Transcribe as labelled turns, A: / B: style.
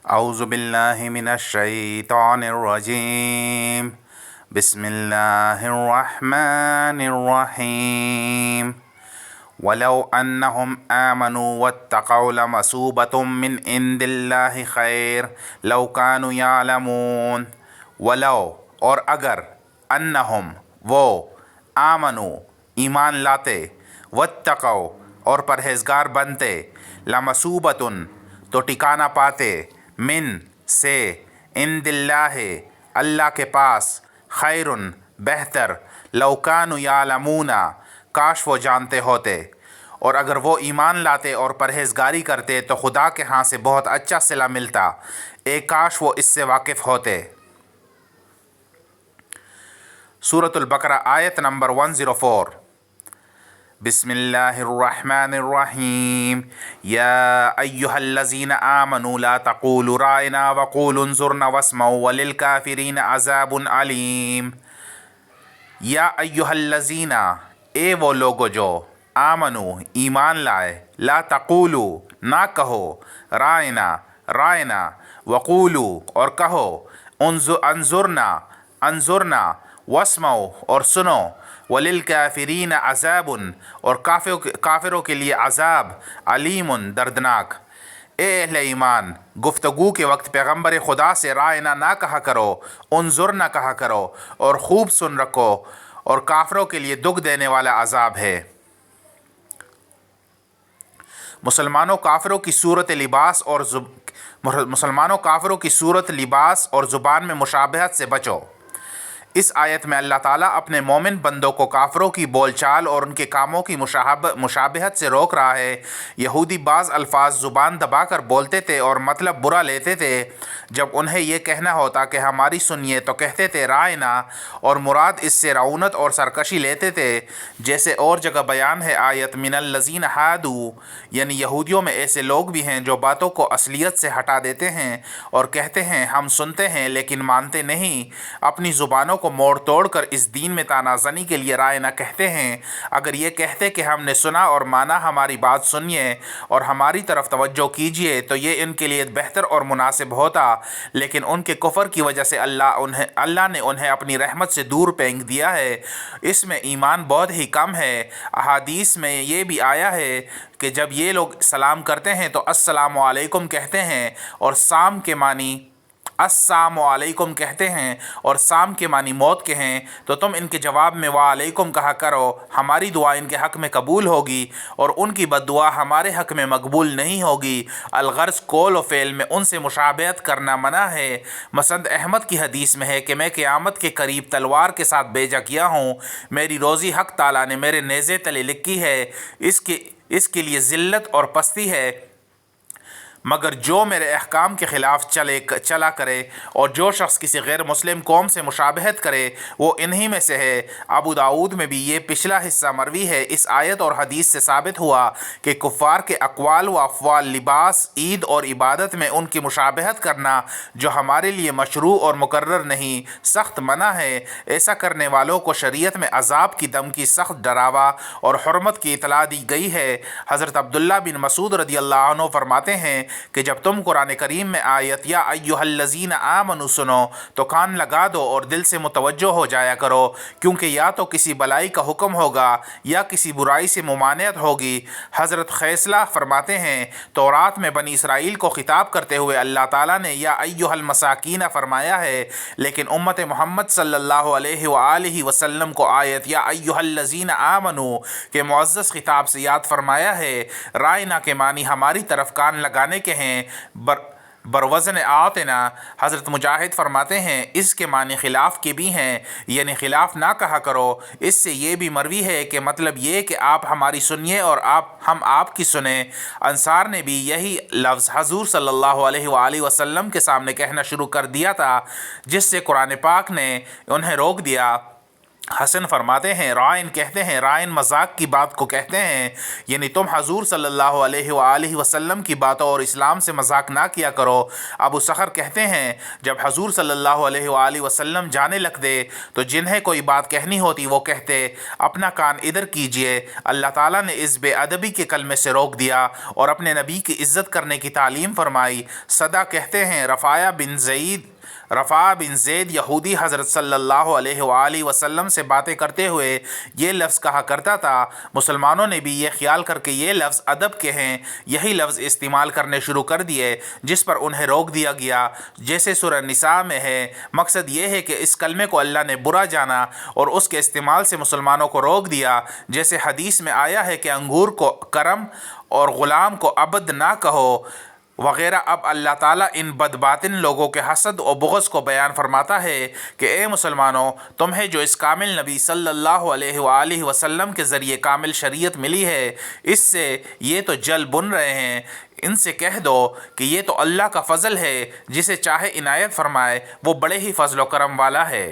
A: اعوذ باللہ من الشیطان الرجیم بسم اللہ الرحمن الرحیم ولو انہم آمنوا واتقوا لمثوبۃ من عند اللہ خیر لو کانوا یعلمون۔ ولو اور اگر، انہم وہ، آمنوا ایمان لاتے، واتقوا اور پرہیزگار بنتے، لمثوبۃ تو ٹھکانہ پاتے، من سے، عند اللہ اللہ کے پاس، خیر بہتر، لو کانوا یعلمون کاش وہ جانتے ہوتے۔ اور اگر وہ ایمان لاتے اور پرہیزگاری کرتے تو خدا کے ہاں سے بہت اچھا صلہ ملتا، ایک کاش وہ اس سے واقف ہوتے۔ سورۃ البقرہ آیت نمبر 104۔ بسم اللہ الرحمن الرحیم یا ایہا الذین آمنوا لا تقولوا رائنا وقولوا انظرنا واسمعوا وللکافرین عذاب علیم۔ یا ایہا الذین اے وہ لوگو جو، آمنوا ایمان لائے، لا تقولوا نہ کہو، رائنا رائنا، وقولوا اور کہو، انظرنا انظرنا، واسمعوا اور سنو، وللکافرین عذاب اور کافروں کے لیے عذاب، علیم دردناک۔ اے اہل ایمان، گفتگو کے وقت پیغمبر خدا سے رائنا نہ کہا کرو، انظرنا کہا کرو اور خوب سن رکھو، اور کافروں کے لیے دکھ دینے والا عذاب ہے۔ مسلمانوں کافروں کی صورت لباس اور زبان میں مشابہت سے بچو۔ اس آیت میں اللہ تعالیٰ اپنے مومن بندوں کو کافروں کی بول چال اور ان کے کاموں کی مشابہت سے روک رہا ہے۔ یہودی بعض الفاظ زبان دبا کر بولتے تھے اور مطلب برا لیتے تھے۔ جب انہیں یہ کہنا ہوتا کہ ہماری سنیے تو کہتے تھے رائنا، اور مراد اس سے رعونت اور سرکشی لیتے تھے، جیسے اور جگہ بیان ہے آیت من الذین ہادوا، یعنی یہودیوں میں ایسے لوگ بھی ہیں جو باتوں کو اصلیت سے ہٹا دیتے ہیں اور کہتے ہیں ہم سنتے ہیں لیکن مانتے نہیں، اپنی زبانوں کو موڑ توڑ کر اس دین میں تانا زنی کے لیے رائنا کہتے ہیں۔ اگر یہ کہتے کہ ہم نے سنا اور مانا، ہماری بات سنیے اور ہماری طرف توجہ کیجیے تو یہ ان کے لیے بہتر اور مناسب ہوتا، لیکن ان کے کفر کی وجہ سے اللہ نے انہیں اپنی رحمت سے دور پھینک دیا ہے۔ اس میں ایمان بہت ہی کم ہے۔ احادیث میں یہ بھی آیا ہے کہ جب یہ لوگ سلام کرتے ہیں تو السلام علیکم کہتے ہیں، اور سام کے معنی السلام علیکم کہتے ہیں، اور سام کے معنی موت کے ہیں، تو تم ان کے جواب میں وعلیکم کہا کرو، ہماری دعا ان کے حق میں قبول ہوگی اور ان کی بد دعا ہمارے حق میں مقبول نہیں ہوگی۔ الغرض قول و فعل میں ان سے مشابہت کرنا منع ہے۔ مسند احمد کی حدیث میں ہے کہ میں قیامت کے قریب تلوار کے ساتھ بھیجا گیا ہوں، میری روزی حق تعالیٰ نے میرے نیزے تلے لکھی ہے، اس کے لیے ذلت اور پستی ہے، مگر جو میرے احکام کے خلاف چلا کرے، اور جو شخص کسی غیر مسلم قوم سے مشابہت کرے وہ انہی میں سے ہے۔ ابو داؤد میں بھی یہ پچھلا حصہ مروی ہے۔ اس آیت اور حدیث سے ثابت ہوا کہ کفار کے اقوال و افعال، لباس، عید اور عبادت میں ان کی مشابہت کرنا جو ہمارے لیے مشروع اور مقرر نہیں، سخت منع ہے۔ ایسا کرنے والوں کو شریعت میں عذاب کی دھمکی، سخت ڈراوا اور حرمت کی اطلاع دی گئی ہے۔ حضرت عبداللہ بن مسعود رضی اللہ عنہ فرماتے ہیں کہ جب تم قرآن کریم میں آیت یا ایہا الذین آمنوا سنو تو کان لگا دو اور دل سے متوجہ ہو جایا کرو، کیونکہ یا تو کسی بلائی کا حکم ہوگا یا کسی برائی سے ممانعت ہوگی۔ حضرت خیصلہ فرماتے ہیں تورات میں بنی اسرائیل کو خطاب کرتے ہوئے اللہ تعالیٰ نے یا ایہا المساکین فرمایا ہے، لیکن امت محمد صلی اللہ علیہ وآلہ وسلم کو آیت یا ایہا الذین آمنوا کے معزز خطاب سے یاد فرمایا ہے۔ رائنا کے معنی ہماری طرف کان لگانے کے ہیں، بروزن آتنا۔ حضرت مجاہد فرماتے ہیں اس کے معنی خلاف کے بھی ہیں، یعنی خلاف نہ کہا کرو۔ اس سے یہ بھی مروی ہے کہ مطلب یہ کہ آپ ہماری سنیے اور ہم آپ کی سنیں۔ انصار نے بھی یہی لفظ حضور صلی اللہ علیہ وآلہ وسلم کے سامنے کہنا شروع کر دیا تھا، جس سے قرآن پاک نے انہیں روک دیا۔ حسن فرماتے ہیں رائن کہتے ہیں رائن مذاق کی بات کو کہتے ہیں، یعنی تم حضور صلی اللہ علیہ وآلہ وسلم کی باتوں اور اسلام سے مذاق نہ کیا کرو۔ ابو صخر کہتے ہیں جب حضور صلی اللہ علیہ وآلہ وسلم جانے لگتے تو جنہیں کوئی بات کہنی ہوتی وہ کہتے اپنا کان ادھر کیجئے۔ اللہ تعالیٰ نے اس بے ادبی کے کلمے سے روک دیا اور اپنے نبی کی عزت کرنے کی تعلیم فرمائی۔ صدا کہتے ہیں رفاع بن زید یہودی حضرت صلی اللہ علیہ وآلہ وسلم سے باتیں کرتے ہوئے یہ لفظ کہا کرتا تھا، مسلمانوں نے بھی یہ خیال کر کے یہ لفظ ادب کے ہیں یہی لفظ استعمال کرنے شروع کر دیے، جس پر انہیں روک دیا گیا، جیسے سورہ نساء میں ہے۔ مقصد یہ ہے کہ اس کلمے کو اللہ نے برا جانا اور اس کے استعمال سے مسلمانوں کو روک دیا، جیسے حدیث میں آیا ہے کہ انگور کو کرم اور غلام کو عبد نہ کہو وغیرہ۔ اب اللہ تعالیٰ ان بدباطن لوگوں کے حسد و بغض کو بیان فرماتا ہے کہ اے مسلمانوں، تمہیں جو اس کامل نبی صلی اللہ علیہ وآلہ وسلم کے ذریعے کامل شریعت ملی ہے، اس سے یہ تو جل بن رہے ہیں۔ ان سے کہہ دو کہ یہ تو اللہ کا فضل ہے، جسے چاہے عنایت فرمائے، وہ بڑے ہی فضل و کرم والا ہے۔